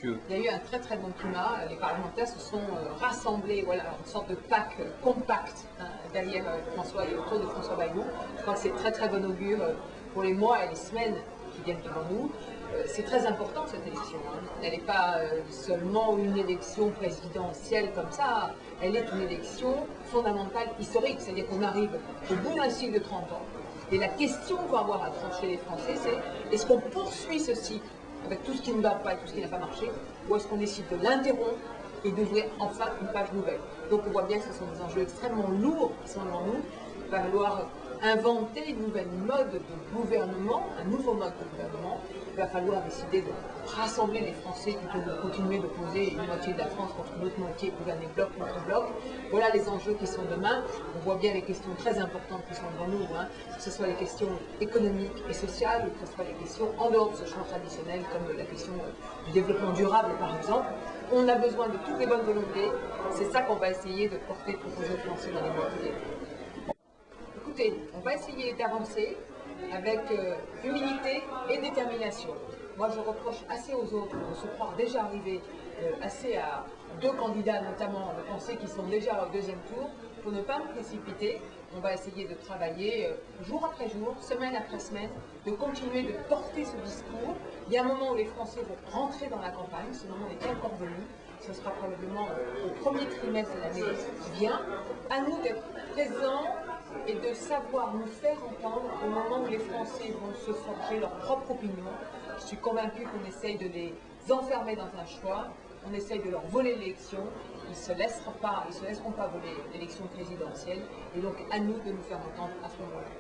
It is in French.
Il y a eu un très très bon climat, les parlementaires se sont rassemblés, voilà, une sorte de pack compact derrière François et autour de François Bayrou. Je crois que c'est très très bon augure pour les mois et les semaines qui viennent devant nous. C'est très important cette élection, elle n'est pas seulement une élection présidentielle comme ça, elle est une élection fondamentale, historique, c'est-à-dire qu'on arrive au bout d'un cycle de 30 ans. Et la question qu'on va avoir à trancher les Français, c'est est-ce qu'on poursuit ce cycle avec tout ce qui ne va pas et tout ce qui n'a pas marché, ou est-ce qu'on décide de l'interrompre et d'ouvrir enfin une page nouvelle. Donc on voit bien que ce sont des enjeux extrêmement lourds qui sont devant nous. Il va falloir inventer une nouvelle mode de gouvernement, un nouveau mode de gouvernement. Il va falloir décider de rassembler les Français plutôt que de continuer d'opposer une moitié de la France contre une autre moitié, gouverner bloc contre bloc. Voilà les enjeux qui sont demain. On voit bien les questions très importantes qui sont devant nous, que ce soit les questions économiques et sociales, ou que ce soit les questions en dehors de ce champ traditionnel, comme la question du développement durable par exemple. On a besoin de toutes les bonnes volontés. C'est ça qu'on va essayer de porter, de proposer aux Français dans les mois qui viennent. Écoutez, on va essayer d'avancer avec humilité et détermination. Moi, je reproche assez aux autres de se croire déjà arrivés assez à deux candidats, notamment, de penser qu'ils sont déjà au deuxième tour. Pour ne pas me précipiter, on va essayer de travailler jour après jour, semaine après semaine, de continuer de porter ce discours. Il y a un moment où les Français vont rentrer dans la campagne, ce moment n'est pas encore venu. Ce sera probablement au premier trimestre de l'année qui vient. À nous d'être présents et de savoir nous faire entendre au moment où les Français vont se forger leur propre opinion. Je suis convaincue qu'on essaye de les enfermer dans un choix, on essaye de leur voler l'élection, ils ne se laisseront pas voler l'élection présidentielle, et donc à nous de nous faire entendre à ce moment-là.